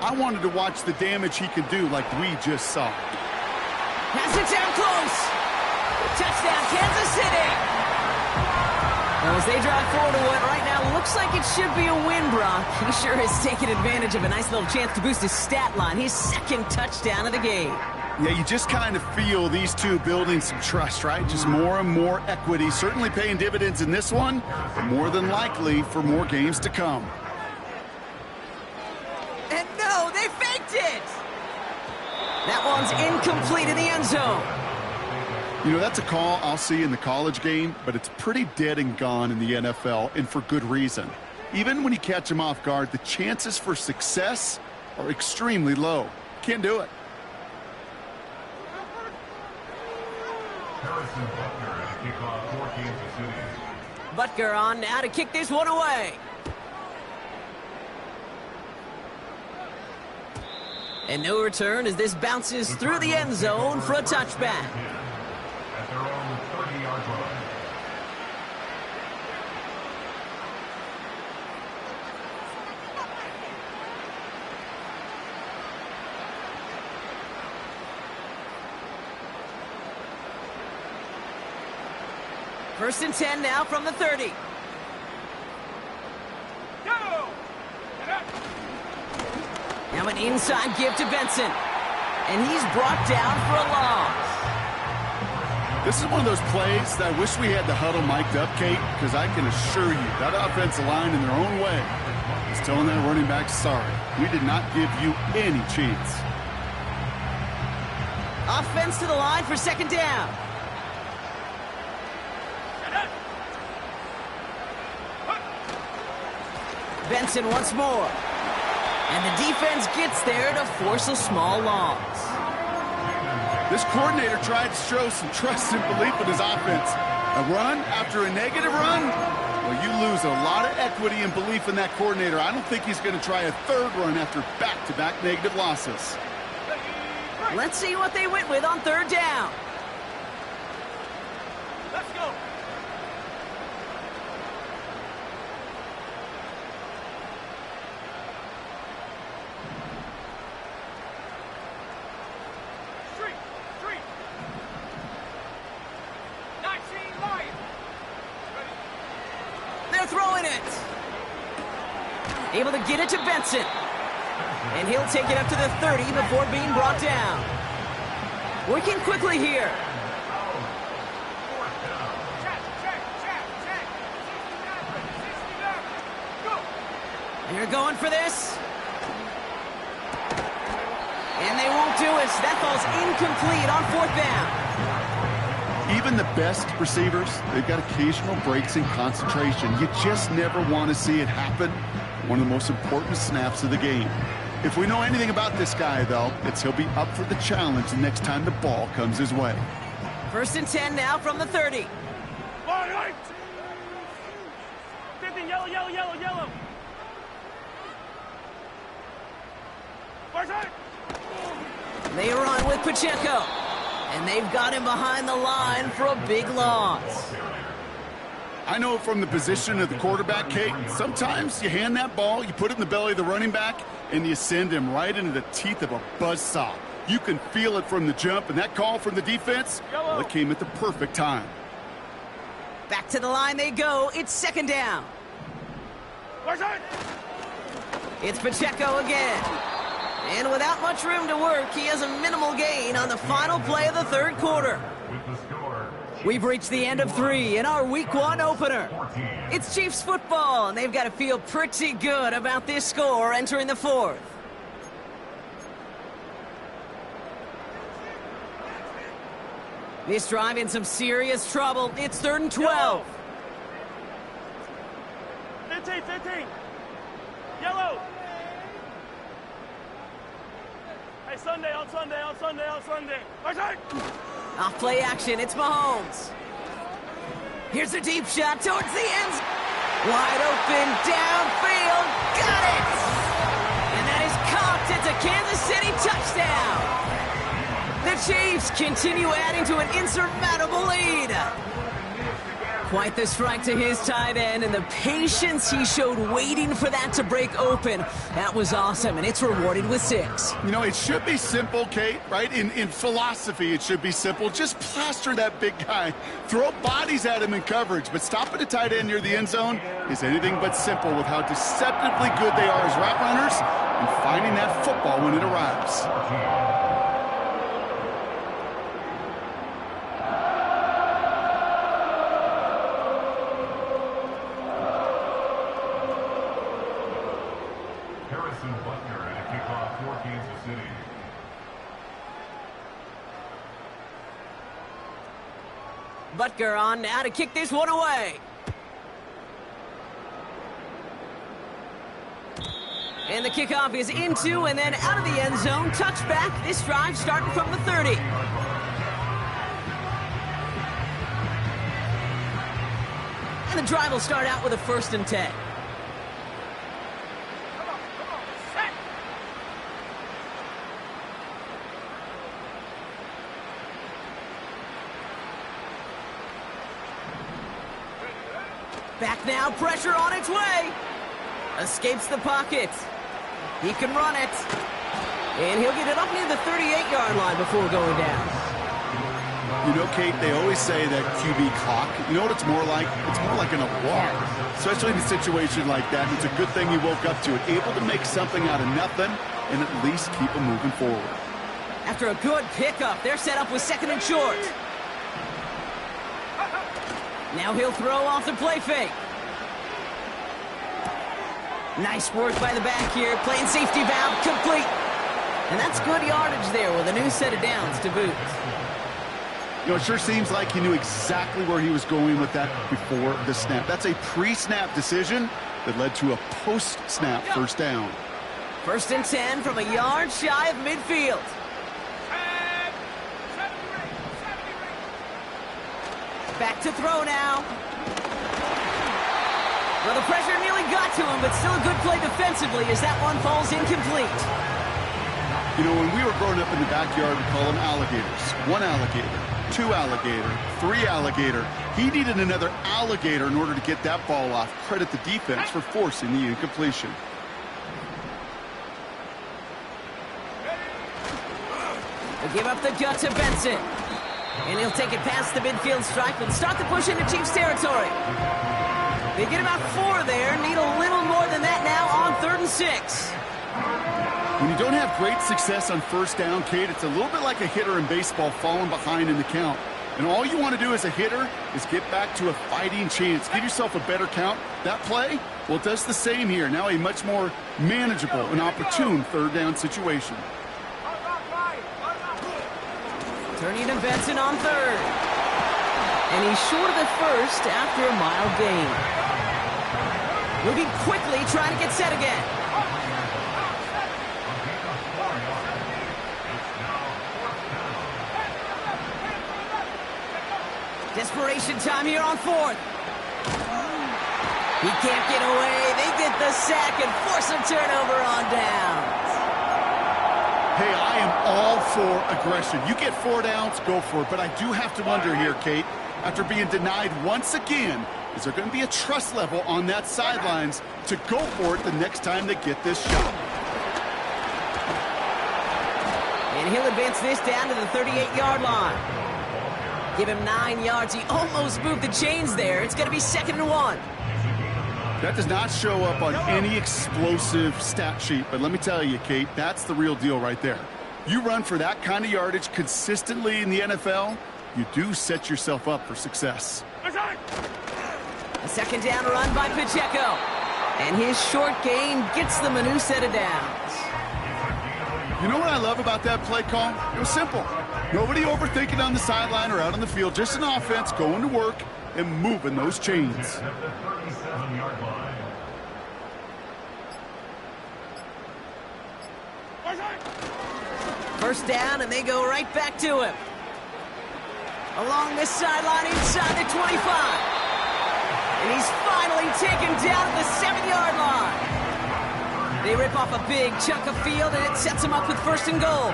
I wanted to watch the damage he could do like we just saw. Has it down close. Touchdown, Kansas City! Well, as they drive forward to what right now looks like it should be a win, Brock. He sure has taken advantage of a nice little chance to boost his stat line. His second touchdown of the game. Yeah, you just kind of feel these two building some trust, right? Just more and more equity. Certainly paying dividends in this one, but more than likely for more games to come. And no, they faked it! That one's incomplete in the end zone. You know, that's a call I'll see in the college game, but it's pretty dead and gone in the NFL, and for good reason. Even when you catch them off guard, the chances for success are extremely low. Can't do it. Harrison Butker at a kickoff for Kansas City. Butker on now to kick this one away. And no return as this bounces through the end zone for a touchback. At their own 30-yard line. First and 10 now from the 30. Now an inside give to Benson. And he's brought down for a loss. This is one of those plays that I wish we had the huddle mic'd up, Kate, because I can assure you that offensive line in their own way is telling that running back, sorry, we did not give you any chance. Offense to the line for second down. Benson once more. And the defense gets there to force a small loss. This coordinator tried to show some trust and belief in his offense. A run after a negative run? Well, you lose a lot of equity and belief in that coordinator. I don't think he's going to try a third run after back-to-back negative losses. Let's see what they went with on third down. Let's go. Throwing it. Able to get it to Benson. And he'll take it up to the 30 before being brought down. Working quickly here. They're going for this. And they won't do it. That ball's incomplete on fourth down. Even the best receivers, they've got occasional breaks in concentration. You just never want to see it happen. One of the most important snaps of the game. If we know anything about this guy, though, it's he'll be up for the challenge the next time the ball comes his way. First and 10 now from the 30. 50, yellow, yellow, yellow, yellow. They run with Pacheco. And they've got him behind the line for a big loss. I know from the position of the quarterback, Kate, sometimes you hand that ball, you put it in the belly of the running back, and you send him right into the teeth of a buzzsaw. You can feel it from the jump, and that call from the defense, well, it came at the perfect time. Back to the line they go. It's second down. It's Pacheco again. And without much room to work, he has a minimal gain on the final play of the third quarter. We've reached the end of 3 in our Week 1 opener. It's Chiefs football, and they've got to feel pretty good about this score entering the fourth. This drive in some serious trouble. It's 3rd and 12. 15, 15. Yellow. Hey, Sunday, on Sunday, on Sunday, on Sunday. Off play action, it's Mahomes. Here's a deep shot towards the end. Wide open, downfield, got it! And that is caught. It's a Kansas City touchdown. The Chiefs continue adding to an insurmountable lead. Quite the strike to his tight end, and the patience he showed waiting for that to break open. That was awesome, and it's rewarded with 6. You know, it should be simple, Kate, right? In philosophy, it should be simple. Just plaster that big guy. Throw bodies at him in coverage, but stopping a tight end near the end zone is anything but simple with how deceptively good they are as route runners and finding that football when it arrives. Harrison Butker at a kickoff for Kansas City. Butker on now to kick this one away. And the kickoff is into and then out of the end zone. Touchback. This drive starting from the 30. And the drive will start out with a 1st and 10. Back now, pressure on its way. Escapes the pocket. He can run it. And he'll get it up near the 38-yard line before going down. You know, Kate, they always say that QB clock, you know what it's more like? It's more like an alarm, especially in a situation like that. It's a good thing he woke up to it, able to make something out of nothing and at least keep him moving forward. After a good pickup, they're set up with 2nd and short. Now he'll throw off the play fake. Nice work by the back here. Playing safety valve complete. And that's good yardage there with a new set of downs to boot. You know, it sure seems like he knew exactly where he was going with that before the snap. That's a pre-snap decision that led to a post-snap 1st down. 1st and 10 from a yard shy of midfield. Back to throw now. Well, the pressure nearly got to him, but still a good play defensively as that one falls incomplete. You know, when we were growing up in the backyard, we call them alligators. 1 alligator, 2 alligator, 3 alligator. He needed another alligator in order to get that ball off. Credit the defense for forcing the incompletion. They give up the gut to Benson. And he'll take it past the midfield stripe and start the push into Chiefs territory. They get about 4 there. Need a little more than that now on 3rd and 6. When you don't have great success on 1st down, Kate, it's a little bit like a hitter in baseball falling behind in the count. And all you want to do as a hitter is get back to a fighting chance. Give yourself a better count. That play, well, it does the same here. Now a much more manageable and opportune 3rd down situation. Turning to Benson on 3rd. And he's short of the 1st after a mild gain. Moving quickly, trying to get set again. Desperation time here on 4th. He can't get away. They get the sack and force a turnover on downs. Hey, I am all for aggression. You get 4 downs, go for it. But I do have to wonder here, Kate, after being denied once again, is there going to be a trust level on that sidelines to go for it the next time they get this shot? And he'll advance this down to the 38-yard line. Give him 9 yards. He almost moved the chains there. It's going to be 2nd and 1. That does not show up on any explosive stat sheet, but let me tell you, Kate, that's the real deal right there. You run for that kind of yardage consistently in the NFL, you do set yourself up for success. A 2nd down run by Pacheco. And his short gain gets them a new set of downs. You know what I love about that play call? It was simple. Nobody overthinking on the sideline or out on the field. Just an offense going to work and moving those chains. First down, and they go right back to him. Along this sideline inside the 25. And he's finally taken down at the 7-yard line. They rip off a big chunk of field, and it sets him up with 1st and goal.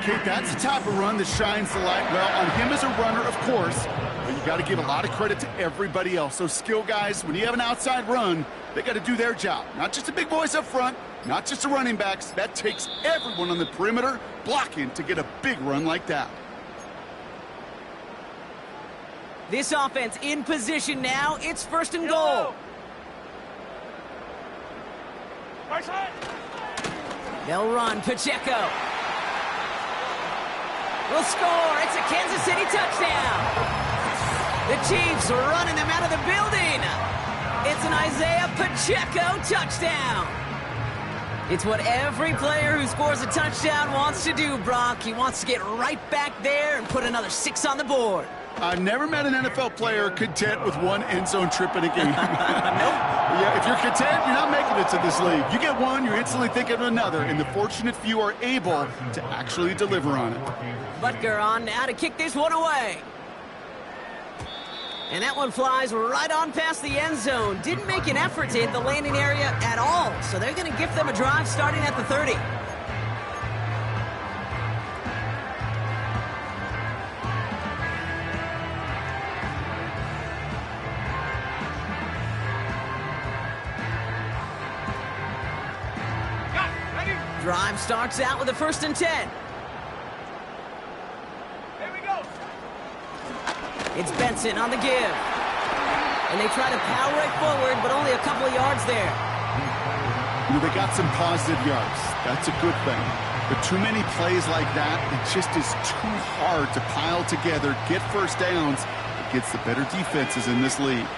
Kate, that's the type of run that shines the light well on him as a runner, of course, But you got to give a lot of credit to everybody else. Those skill guys, when you have an outside run, they got to do their job. Not just the big boys up front, not just the running backs. That takes everyone on the perimeter blocking to get a big run like that. This offense in position now. It's first and goal. They'll run. Pacheco will score. It's a Kansas City touchdown. The Chiefs are running them out of the building. It's an Isaiah Pacheco touchdown. It's what every player who scores a touchdown wants to do, Brock. He wants to get right back there and put another 6 on the board. I've never met an NFL player content with one end zone trip in a game. Yeah, if you're content, you're not making it to this league. You get one, you're instantly thinking of another, and the fortunate few are able to actually deliver on it. Butker on now to kick this one away. And that one flies right on past the end zone. Didn't make an effort to hit the landing area at all, so they're going to give them a drive starting at the 30. Drive starts out with a 1st and 10. Here we go. It's Benson on the give. And they try to power it forward, but only a couple of yards there. You know, they got some positive yards. That's a good thing. But too many plays like that, it just is too hard to pile together, get first downs against the better defenses in this league.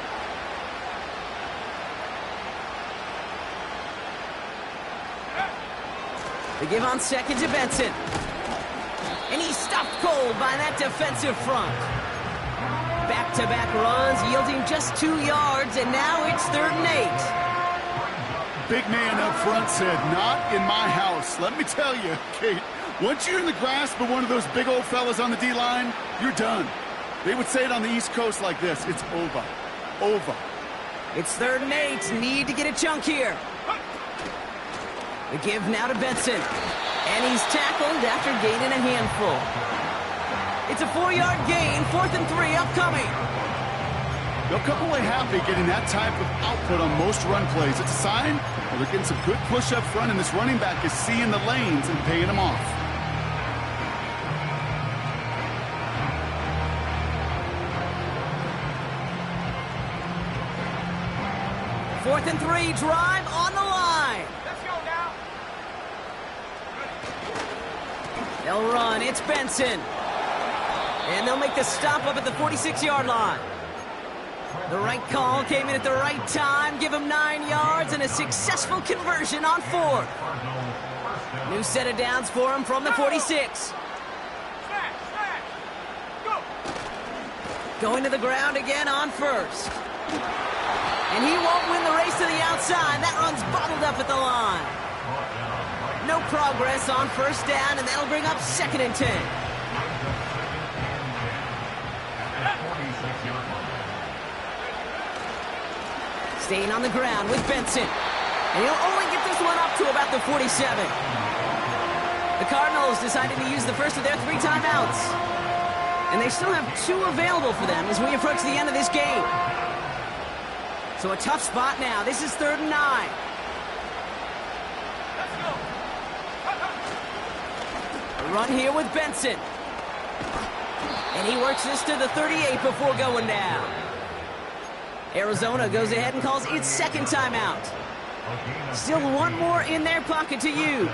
They give on 2nd to Benson. And he's stuffed cold by that defensive front. Back-to-back runs, yielding just 2 yards, and now it's 3rd and 8. Big man up front said, not in my house. Let me tell you, Kate, once you're in the grasp of one of those big old fellas on the D-line, you're done. They would say it on the East Coast like this, it's over. Over. It's 3rd and 8. Need to get a chunk here. The give now to Benson. And he's tackled after gaining a handful. It's a 4-yard gain, 4th and 3 upcoming. They'll come away happy getting that type of output on most run plays. It's a sign well, they're getting some good push up front, and this running back is seeing the lanes and paying them off. Fourth and 3, drive on the line. Let's go now. They'll run. It's Benson. And they'll make the stop up at the 46-yard line. The right call came in at the right time. Give him 9 yards and a successful conversion on 4th. New set of downs for him from the 46. Go. Going to the ground again on 1st. And he won't win the race to the outside. That run's bottled up at the line. No progress on 1st down, and that'll bring up 2nd and 10. Staying on the ground with Benson. And he'll only get this one up to about the 47. The Cardinals decided to use the first of their 3 timeouts. And they still have 2 available for them as we approach the end of this game. So a tough spot now. This is 3rd and 9. A run here with Benson. And he works this to the 38 before going down. Arizona goes ahead and calls its 2nd timeout. Still 1 more in their pocket to use.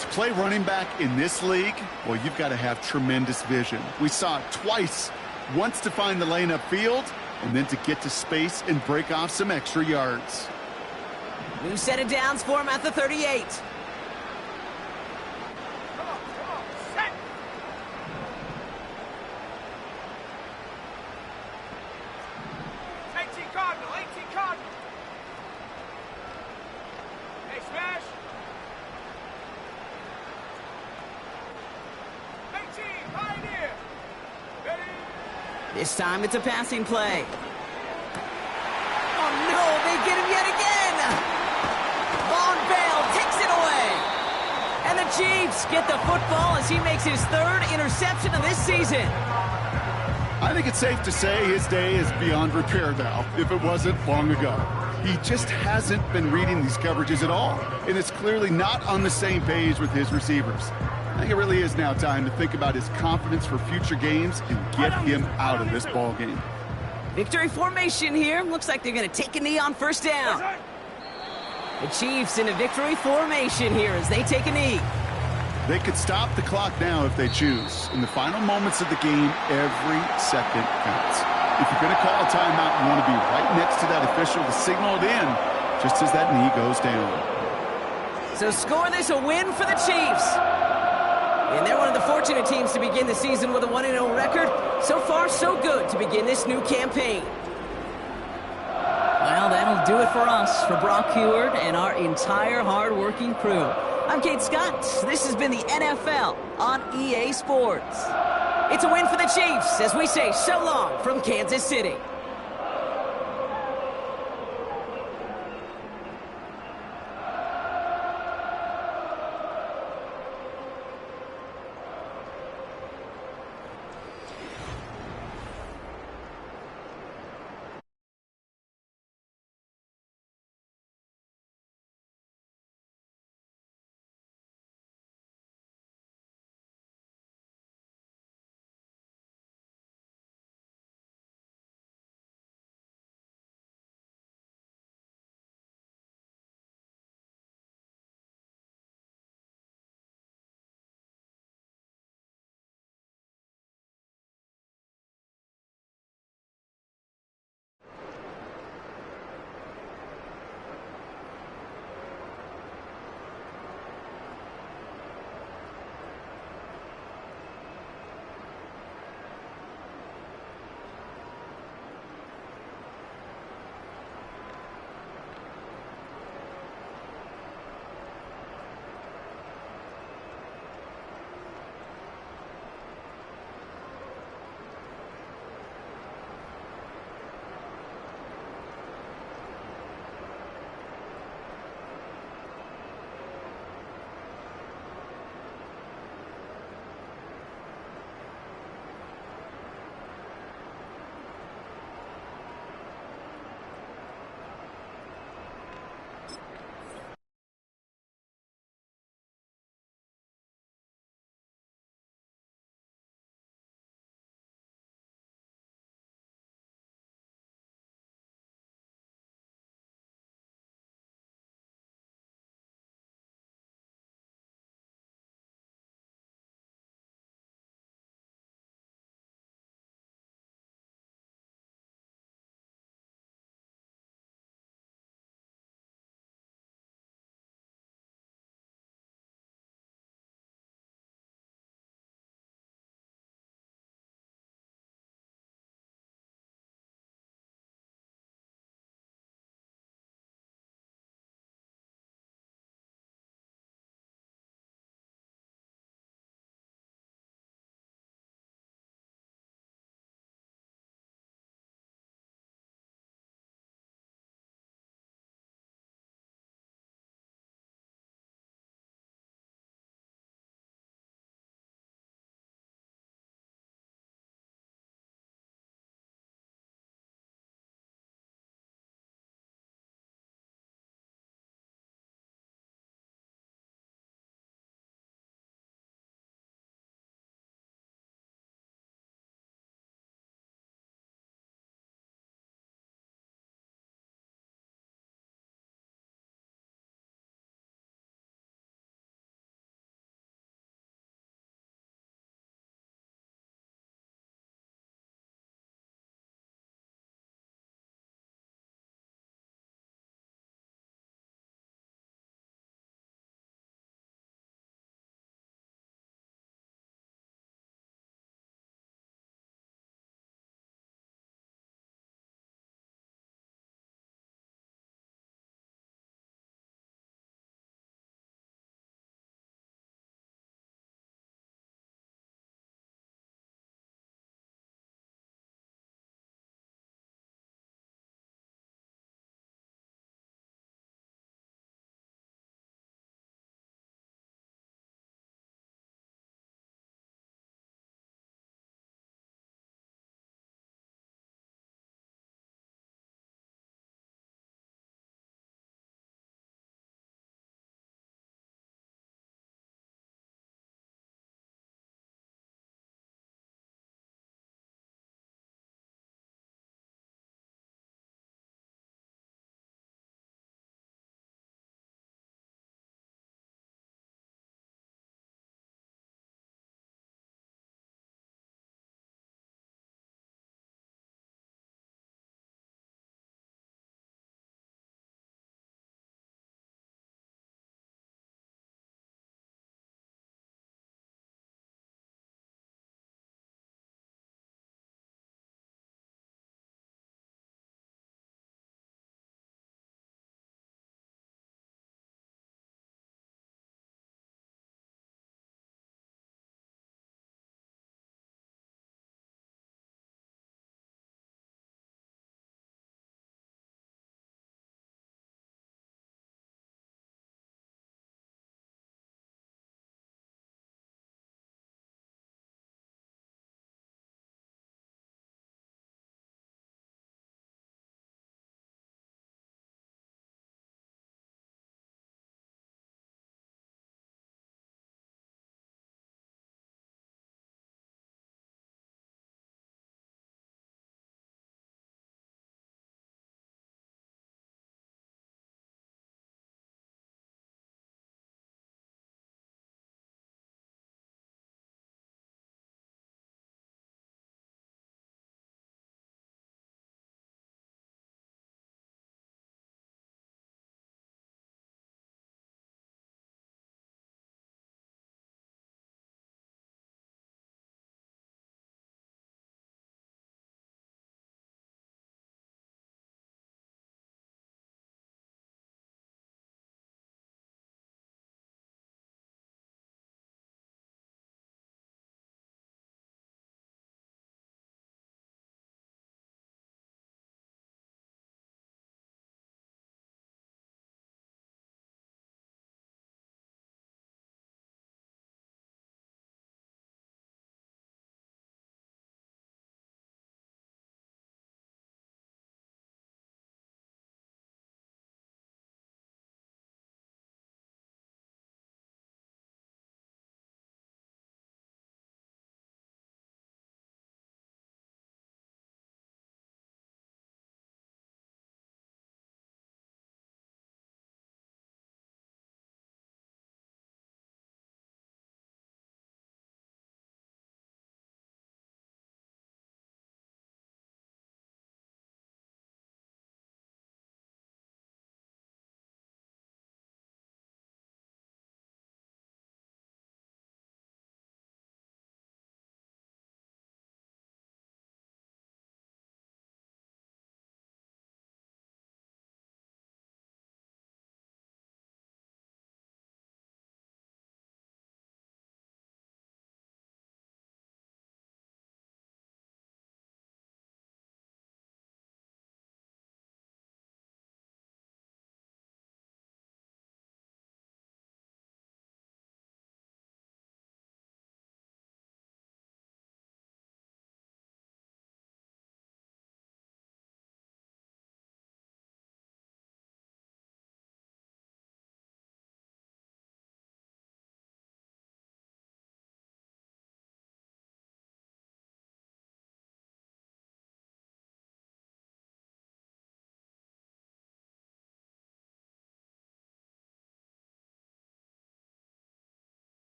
To play running back in this league, well, you've got to have tremendous vision. We saw it twice. Once to find the lane upfield, and then to get to space and break off some extra yards. New set of downs for him at the 38. Set. 18 Cardinal. Hey, smash. 18, Pioneer. Ready? This time it's a passing play. Oh no, they get him yet again! Von Bell takes it away. And the Chiefs get the football as he makes his 3rd interception of this season. I think it's safe to say his day is beyond repair now, if it wasn't long ago. He just hasn't been reading these coverages at all, and it's clearly not on the same page with his receivers. I think it really is now time to think about his confidence for future games and get him out of this ball game. Victory formation here. Looks like they're going to take a knee on first down. The Chiefs in a victory formation here as they take a knee. They could stop the clock now if they choose. In the final moments of the game, every second counts. If you're going to call a timeout, you want to be right next to that official to signal it in just as that knee goes down. So score this a win for the Chiefs. And they're one of the fortunate teams to begin the season with a 1-0 record. So far, so good to begin this new campaign. Well, that'll do it for us, for Brock Huard and our entire hard-working crew. I'm Kate Scott. This has been the NFL on EA Sports. It's a win for the Chiefs as we say so long from Kansas City.